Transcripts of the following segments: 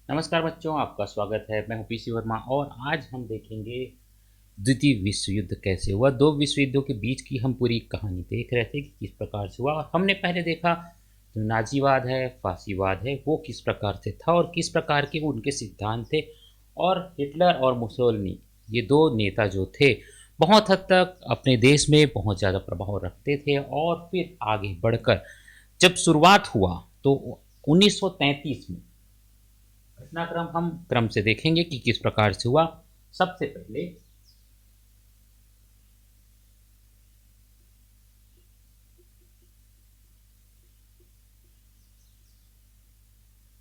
नमस्कार बच्चों, आपका स्वागत है। मैं हूँ पीसी वर्मा और आज हम देखेंगे द्वितीय विश्व युद्ध कैसे हुआ। दो विश्व युद्धों के बीच की हम पूरी कहानी देख रहे थे कि किस प्रकार से हुआ। और हमने पहले देखा जो नाजीवाद है, फासीवाद है, वो किस प्रकार से था और किस प्रकार के उनके सिद्धांत थे। और हिटलर और मुसोलिनी, ये दो नेता जो थे, बहुत हद तक अपने देश में बहुत ज़्यादा प्रभाव रखते थे। और फिर आगे बढ़कर जब शुरुआत हुआ तो 1933 में घटनाक्रम हम क्रम से देखेंगे कि किस प्रकार से हुआ। सबसे पहले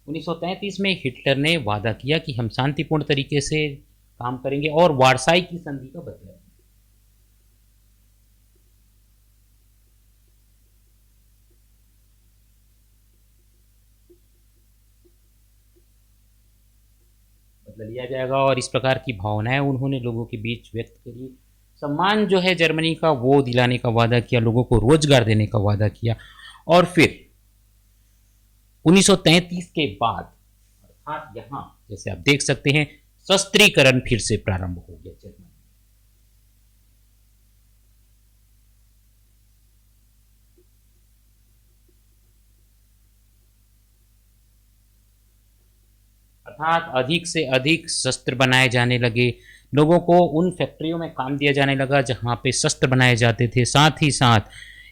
1933 में हिटलर ने वादा किया कि हम शांतिपूर्ण तरीके से काम करेंगे और वारसाई की संधि का बदला लेंगे। बदला लिया जाएगा और इस प्रकार की भावनाएं उन्होंने लोगों के बीच व्यक्त करी। सम्मान जो है जर्मनी का वो दिलाने का वादा किया, लोगों को रोजगार देने का वादा किया। और फिर 1933 के बाद अर्थात यहाँ जैसे आप देख सकते हैं शस्त्रीकरण फिर से प्रारंभ हो गया जर्मनी। अर्थात अधिक से अधिक शस्त्र बनाए जाने लगे। लोगों को उन फैक्ट्रियों में काम दिया जाने लगा जहाँ पे शस्त्र बनाए जाते थे। साथ ही साथ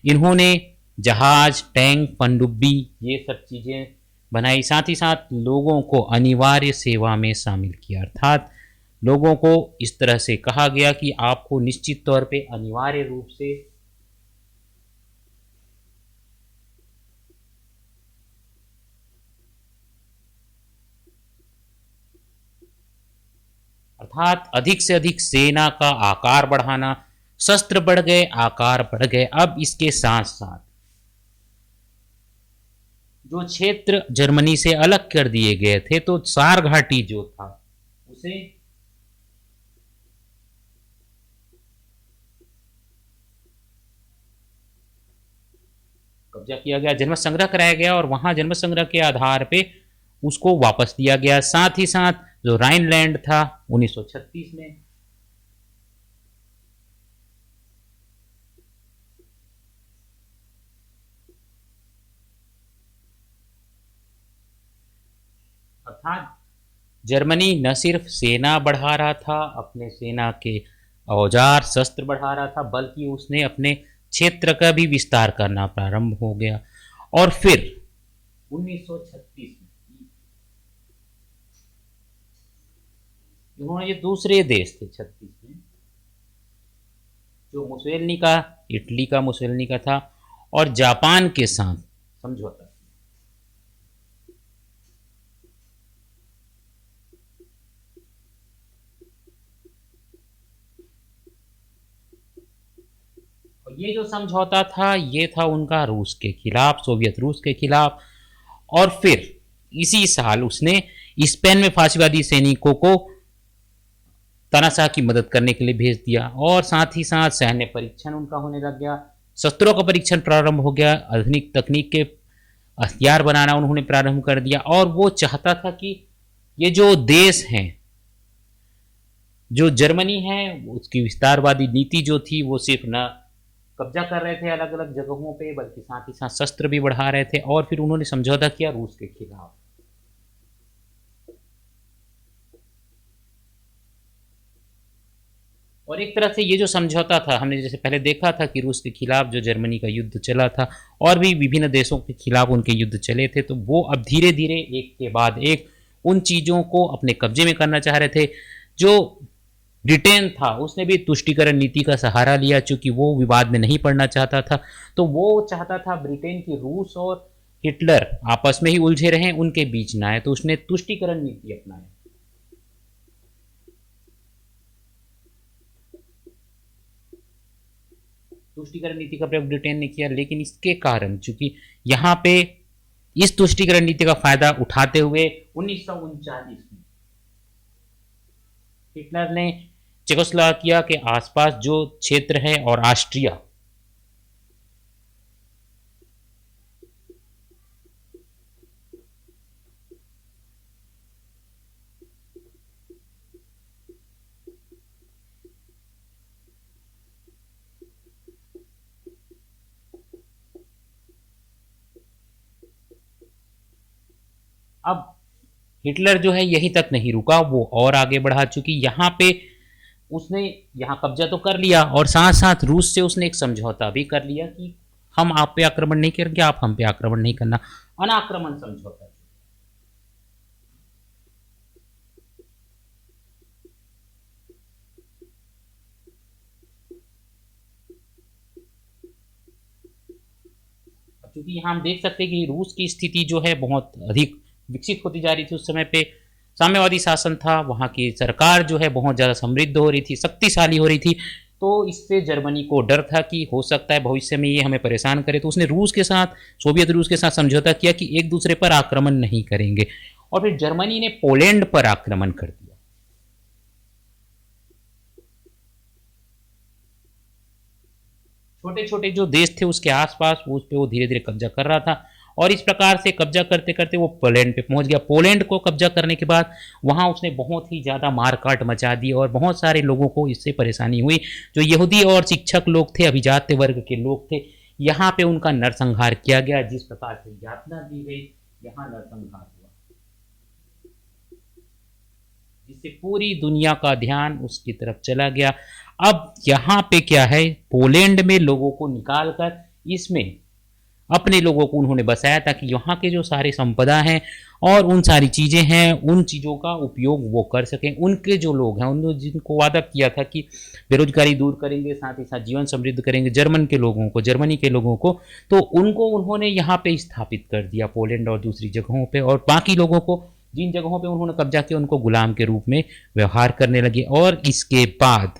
इन्होंने जहाज, टैंक, पनडुब्बी, ये सब चीज़ें बनाई। साथ ही साथ लोगों को अनिवार्य सेवा में शामिल किया। अर्थात लोगों को इस तरह से कहा गया कि आपको निश्चित तौर पे अनिवार्य रूप से अर्थात अधिक से अधिक सेना का आकार बढ़ाना। शस्त्र बढ़ गए, आकार बढ़ गए। अब इसके साथ साथ जो क्षेत्र जर्मनी से अलग कर दिए गए थे, तो सार घाटी जो था उसे कब्जा किया गया, जन्म संग्रह कराया गया और वहां जन्म संग्रह के आधार पे उसको वापस दिया गया। साथ ही साथ जो राइनलैंड था 1936 में, अर्थात जर्मनी न सिर्फ सेना बढ़ा रहा था, अपने सेना के औजार शस्त्र बढ़ा रहा था, बल्कि उसने अपने क्षेत्र का भी विस्तार करना प्रारंभ हो गया। और फिर 1936 में इन्होंने ये दूसरे देश थे 36 में, जो मुसोलिनी का, इटली का मुसोलिनी का था, और जापान के साथ समझौता। और ये जो समझौता था ये था उनका रूस के खिलाफ, सोवियत रूस के खिलाफ। और फिर इसी साल उसने स्पेन में फांसीवादी सैनिकों को तानाशाह की मदद करने के लिए भेज दिया। और साथ ही साथ सैन्य परीक्षण उनका होने लग गया, शस्त्रों का परीक्षण प्रारंभ हो गया, आधुनिक तकनीक के हथियार बनाना उन्होंने प्रारंभ कर दिया। और वो चाहता था कि ये जो देश हैं, जो जर्मनी है, उसकी विस्तारवादी नीति जो थी वो सिर्फ न कब्जा कर रहे थे अलग अलग जगहों पे, बल्कि साथ ही साथ शस्त्र भी बढ़ा रहे थे। और फिर उन्होंने समझौता किया रूस के खिलाफ। और एक तरह से ये जो समझौता था, हमने जैसे पहले देखा था कि रूस के खिलाफ जो जर्मनी का युद्ध चला था और भी विभिन्न देशों के खिलाफ उनके युद्ध चले थे, तो वो अब धीरे धीरे एक के बाद एक उन चीज़ों को अपने कब्जे में करना चाह रहे थे। जो ब्रिटेन था उसने भी तुष्टिकरण नीति का सहारा लिया, चूंकि वो विवाद में नहीं पड़ना चाहता था। तो वो चाहता था ब्रिटेन की रूस और हिटलर आपस में ही उलझे रहें, उनके बीच ना आए, तो उसने तुष्टिकरण नीति अपनाया। तुष्टिकरण नीति का प्रयोग ब्रिटेन ने किया, लेकिन इसके कारण चूंकि यहाँ पे इस तुष्टिकरण नीति का फायदा उठाते हुए 1939 में हिटलर ने चेकोस्लोवाकिया के आसपास जो क्षेत्र है और ऑस्ट्रिया, अब हिटलर जो है यहीं तक नहीं रुका, वो और आगे बढ़ा चुकी। यहाँ पे उसने यहाँ कब्जा तो कर लिया और साथ साथ रूस से उसने एक समझौता भी कर लिया कि हम आप पे आक्रमण नहीं करेंगे, आप हम पे आक्रमण नहीं करना, अनाक्रमण समझौता। क्योंकि यहाँ हम देख सकते हैं कि रूस की स्थिति जो है बहुत अधिक विकसित होती जा रही थी। उस समय पे साम्यवादी शासन था, वहाँ की सरकार जो है बहुत ज़्यादा समृद्ध हो रही थी, शक्तिशाली हो रही थी। तो इससे जर्मनी को डर था कि हो सकता है भविष्य में ये हमें परेशान करे, तो उसने रूस के साथ, सोवियत रूस के साथ समझौता किया कि एक दूसरे पर आक्रमण नहीं करेंगे। और फिर जर्मनी ने पोलैंड पर आक्रमण कर दिया। छोटे छोटे जो देश थे उसके आसपास उस पर वो धीरे धीरे कब्जा कर रहा था, और इस प्रकार से कब्जा करते करते वो पोलैंड पे पहुंच गया। पोलैंड को कब्जा करने के बाद वहां उसने बहुत ही ज़्यादा मारकाट मचा दी और बहुत सारे लोगों को इससे परेशानी हुई। जो यहूदी और शिक्षक लोग थे, अभिजात्य वर्ग के लोग थे, यहाँ पे उनका नरसंहार किया गया। जिस प्रकार से यातना दी गई, यहाँ नरसंहार हुआ, जिससे पूरी दुनिया का ध्यान उसकी तरफ चला गया। अब यहाँ पे क्या है, पोलैंड में लोगों को निकालकर इसमें अपने लोगों को उन्होंने बसाया ताकि यहाँ के जो सारे संपदा हैं और उन सारी चीज़ें हैं, उन चीज़ों का उपयोग वो कर सकें। उनके जो लोग हैं, उन्होंने जिनको वादा किया था कि बेरोजगारी दूर करेंगे, साथ ही साथ जीवन समृद्ध करेंगे जर्मन के लोगों को, जर्मनी के लोगों को, तो उनको उन्होंने यहाँ पे स्थापित कर दिया, पोलैंड और दूसरी जगहों पे। और बाकी लोगों को जिन जगहों पे उन्होंने कब्जा किया उनको गुलाम के रूप में व्यवहार करने लगे। और इसके बाद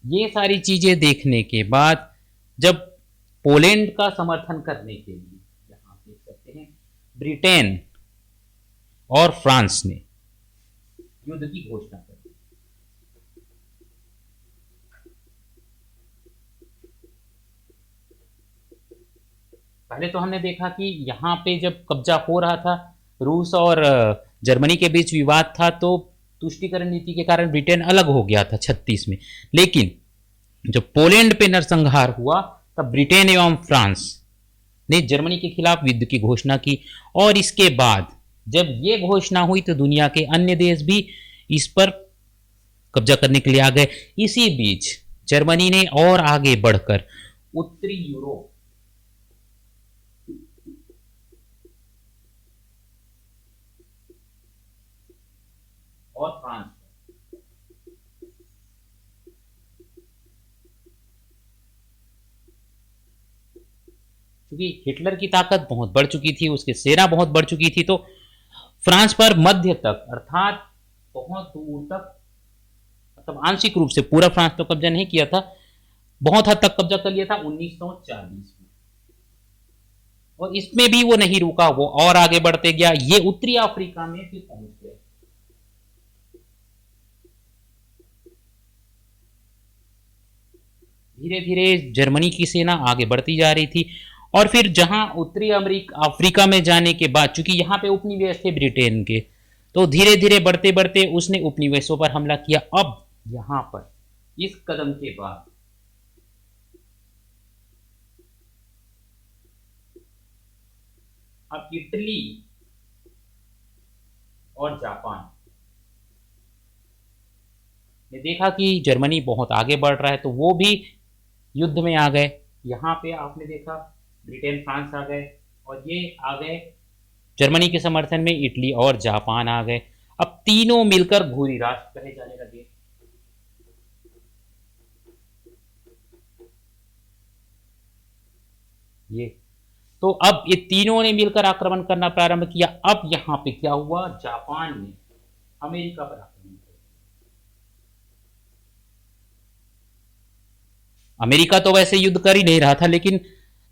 ये सारी चीज़ें देखने के बाद जब पोलैंड का समर्थन करने के लिए, यहां देख सकते हैं, ब्रिटेन और फ्रांस ने युद्ध की घोषणा कर दी। पहले तो हमने देखा कि यहाँ पे जब कब्जा हो रहा था, रूस और जर्मनी के बीच विवाद था, तो तुष्टीकरण नीति के कारण ब्रिटेन अलग हो गया था 36 में। लेकिन जब पोलैंड पे नरसंहार हुआ तब ब्रिटेन एवं फ्रांस ने जर्मनी के खिलाफ युद्ध की घोषणा की। और इसके बाद जब ये घोषणा हुई तो दुनिया के अन्य देश भी इस पर कब्जा करने के लिए आ गए। इसी बीच जर्मनी ने और आगे बढ़कर उत्तरी यूरोप और फ्रांस, क्योंकि हिटलर की ताकत बहुत बढ़ चुकी थी, उसकी सेना बहुत बढ़ चुकी थी, तो फ्रांस पर मध्य तक, अर्थात बहुत दूर तक, मतलब आंशिक रूप से पूरा फ्रांस तो कब्जा नहीं किया था, बहुत हद तक कब्जा कर लिया था 1940 में। और इसमें भी वो नहीं रुका, वो और आगे बढ़ते गया। ये उत्तरी अफ्रीका में फिर पहुंच गए। धीरे धीरे जर्मनी की सेना आगे बढ़ती जा रही थी। और फिर जहां उत्तरी अफ्रीका में जाने के बाद, चूंकि यहाँ पे उपनिवेश थे ब्रिटेन के, तो धीरे धीरे बढ़ते बढ़ते उसने उपनिवेशों पर हमला किया। अब यहां पर इस कदम के बाद अब इटली और जापान ने देखा कि जर्मनी बहुत आगे बढ़ रहा है, तो वो भी युद्ध में आ गए। यहाँ पे आपने देखा ब्रिटेन फ्रांस आ गए, और ये आ गए जर्मनी के समर्थन में इटली और जापान आ गए। अब तीनों मिलकर भूरी राष्ट्र कहे जाने लगे। ये तो अब ये तीनों ने मिलकर आक्रमण करना प्रारंभ किया। अब यहां पे क्या हुआ, जापान ने अमेरिका पर आक्रमण किया। अमेरिका तो वैसे युद्ध कर ही नहीं रहा था, लेकिन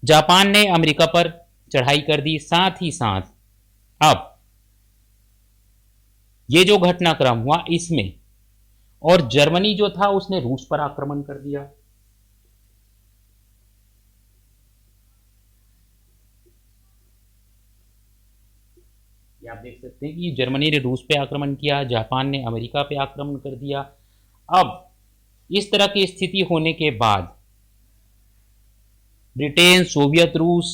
जापान ने अमेरिका पर चढ़ाई कर दी। साथ ही साथ अब ये जो घटनाक्रम हुआ इसमें, और जर्मनी जो था उसने रूस पर आक्रमण कर दिया। ये आप देख सकते हैं कि जर्मनी ने रूस पे आक्रमण किया, जापान ने अमेरिका पे आक्रमण कर दिया। अब इस तरह की स्थिति होने के बाद ब्रिटेन, सोवियत रूस,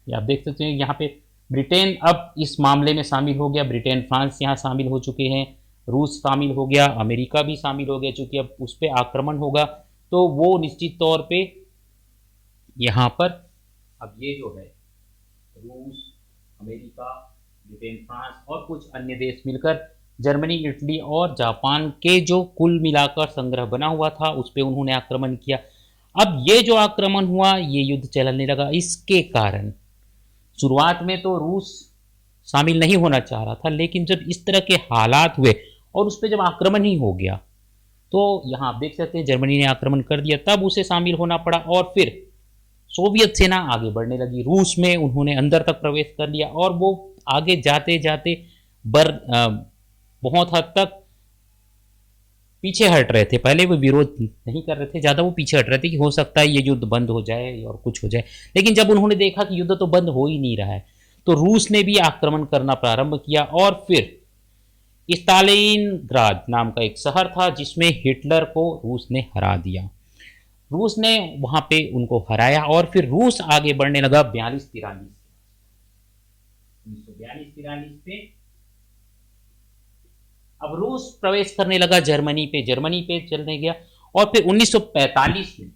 ये आप देख सकते हैं यहाँ पे ब्रिटेन अब इस मामले में शामिल हो गया, ब्रिटेन फ्रांस यहाँ शामिल हो चुके हैं, रूस शामिल हो गया, अमेरिका भी शामिल हो गया, चूंकि अब उस पर आक्रमण होगा तो वो निश्चित तौर पे यहाँ पर अब ये जो है रूस, अमेरिका, ब्रिटेन, फ्रांस और कुछ अन्य देश मिलकर जर्मनी, इटली और जापान के जो कुल मिलाकर संग्रह बना हुआ था उस पर उन्होंने आक्रमण किया। अब ये जो आक्रमण हुआ, ये युद्ध चलने लगा। इसके कारण शुरुआत में तो रूस शामिल नहीं होना चाह रहा था, लेकिन जब इस तरह के हालात हुए और उस पर जब आक्रमण ही हो गया तो यहाँ आप देख सकते हैं जर्मनी ने आक्रमण कर दिया, तब उसे शामिल होना पड़ा। और फिर सोवियत सेना आगे बढ़ने लगी, रूस में उन्होंने अंदर तक प्रवेश कर लिया और वो आगे जाते जाते बहुत हद तक पीछे हट रहे थे। पहले वो विरोध नहीं कर रहे थे ज़्यादा, वो पीछे हट रहे थे कि हो सकता है ये युद्ध बंद हो जाए और कुछ हो जाए। लेकिन जब उन्होंने देखा कि युद्ध तो बंद हो ही नहीं रहा है तो रूस ने भी आक्रमण करना प्रारंभ किया। और फिर स्टालिनग्राद नाम का एक शहर था जिसमें हिटलर को रूस ने हरा दिया। रूस ने वहां पे उनको हराया और फिर रूस आगे बढ़ने लगा 42-43 1942-43 पे। अब रूस प्रवेश करने लगा जर्मनी पे चलने गया और फिर 1945 में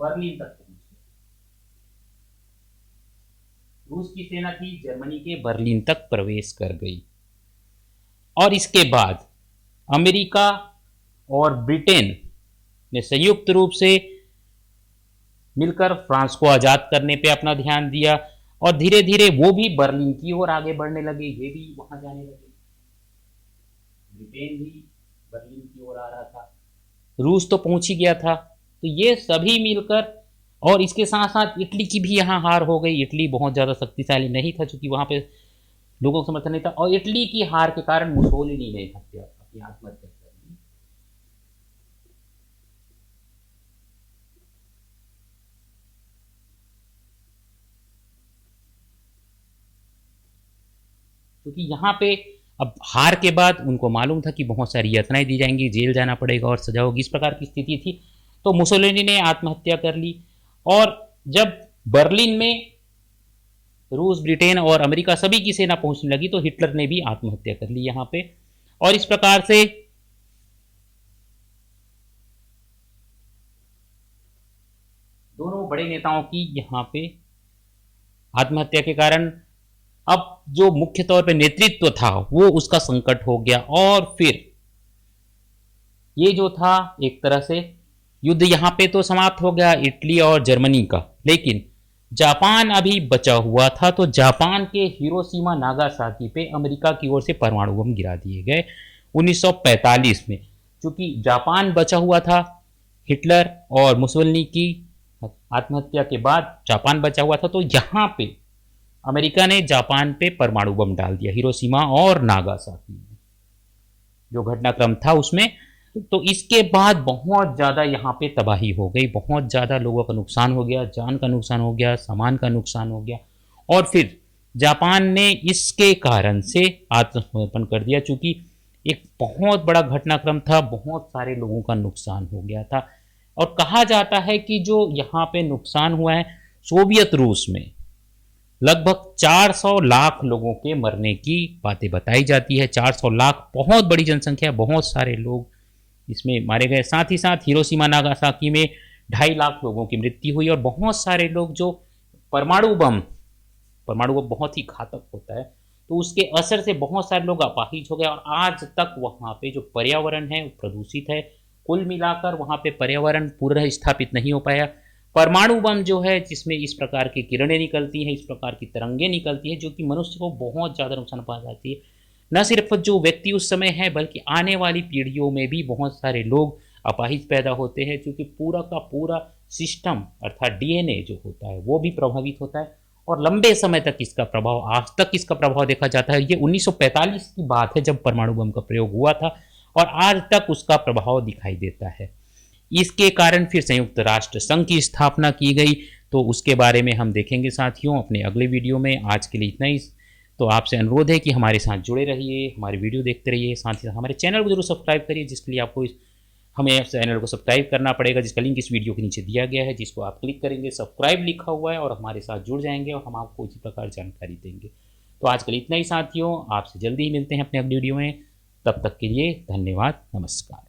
बर्लिन तक पहुंच गया। रूस की सेना थी जर्मनी के बर्लिन तक प्रवेश कर गई और इसके बाद अमेरिका और ब्रिटेन ने संयुक्त रूप से मिलकर फ्रांस को आज़ाद करने पे अपना ध्यान दिया और धीरे धीरे वो भी बर्लिन की ओर आगे बढ़ने लगे, ये भी वहां जाने लगे। ब्रिटेन भी बर्लिन की ओर आ रहा था, रूस तो पहुंच ही गया था। तो ये सभी मिलकर, और इसके साथ साथ इटली की भी यहाँ हार हो गई। इटली बहुत ज़्यादा शक्तिशाली नहीं था क्योंकि वहाँ पे लोगों का समर्थन नहीं था और इटली की हार के कारण मुसोलिनी ने अपनी आत्महत्या कर ली। क्योंकि यहाँ पे अब हार के बाद उनको मालूम था कि बहुत सारी यातनाएं दी जाएंगी, जेल जाना पड़ेगा और सजा होगी, इस प्रकार की स्थिति थी। तो मुसोलिनी ने आत्महत्या कर ली और जब बर्लिन में रूस, ब्रिटेन और अमेरिका सभी की सेना पहुंचने लगी तो हिटलर ने भी आत्महत्या कर ली यहाँ पे। और इस प्रकार से दोनों बड़े नेताओं की यहाँ पे आत्महत्या के कारण अब जो मुख्य तौर पे नेतृत्व था वो उसका संकट हो गया। और फिर ये जो था एक तरह से युद्ध यहाँ पे तो समाप्त हो गया इटली और जर्मनी का, लेकिन जापान अभी बचा हुआ था। तो जापान के हिरोशिमा नागासाकी पे अमेरिका की ओर से परमाणु बम गिरा दिए गए 1945 में। क्योंकि जापान बचा हुआ था, हिटलर और मुसोलिनी की आत्महत्या के बाद जापान बचा हुआ था, तो यहाँ पे अमेरिका ने जापान पे परमाणु बम डाल दिया हिरोशिमा और नागासाकी में, जो घटनाक्रम था उसमें। तो इसके बाद बहुत ज़्यादा यहाँ पे तबाही हो गई, बहुत ज़्यादा लोगों का नुकसान हो गया, जान का नुकसान हो गया, सामान का नुकसान हो गया। और फिर जापान ने इसके कारण से आत्मसमर्पण कर दिया, चूँकि एक बहुत बड़ा घटनाक्रम था, बहुत सारे लोगों का नुकसान हो गया था। और कहा जाता है कि जो यहाँ पे नुकसान हुआ है सोवियत रूस में लगभग 400 लाख लोगों के मरने की बातें बताई जाती है। 400 लाख बहुत बड़ी जनसंख्या, बहुत सारे लोग इसमें मारे गए। साथ ही साथ हिरोशिमा नागासाकी में 2.5 लाख लोगों की मृत्यु हुई और बहुत सारे लोग जो परमाणु बम बहुत ही घातक होता है, तो उसके असर से बहुत सारे लोग अपाहिज हो गए। और आज तक वहाँ पे जो पर्यावरण है वो प्रदूषित है। कुल मिलाकर वहाँ पे पर्यावरण पूरा स्थापित नहीं हो पाया। परमाणु बम जो है जिसमें इस प्रकार की किरणें निकलती हैं, इस प्रकार की तरंगें निकलती हैं, जो कि मनुष्य को बहुत ज़्यादा नुकसान पहुंचाती है। न सिर्फ जो व्यक्ति उस समय है बल्कि आने वाली पीढ़ियों में भी बहुत सारे लोग अपाहिज पैदा होते हैं, क्योंकि पूरा का पूरा सिस्टम अर्थात डीएनए जो होता है वो भी प्रभावित होता है और लंबे समय तक इसका प्रभाव, आज तक इसका प्रभाव देखा जाता है। ये 1945 की बात है जब परमाणु बम का प्रयोग हुआ था और आज तक उसका प्रभाव दिखाई देता है। इसके कारण फिर संयुक्त राष्ट्र संघ की स्थापना की गई, तो उसके बारे में हम देखेंगे साथियों अपने अगले वीडियो में। आज के लिए इतना ही। तो आपसे अनुरोध है कि हमारे साथ जुड़े रहिए, हमारे वीडियो देखते रहिए, साथ ही साथ हमारे चैनल को जरूर सब्सक्राइब करिए, जिसके लिए आपको हमें चैनल को सब्सक्राइब करना पड़ेगा, जिसका लिंक इस वीडियो के नीचे दिया गया है, जिसको आप क्लिक करेंगे, सब्सक्राइब लिखा हुआ है, और हमारे साथ जुड़ जाएंगे और हम आपको इसी प्रकार जानकारी देंगे। तो आज के लिए इतना ही साथियों, आपसे जल्दी ही मिलते हैं अपने अगली वीडियो में। तब तक के लिए धन्यवाद, नमस्कार।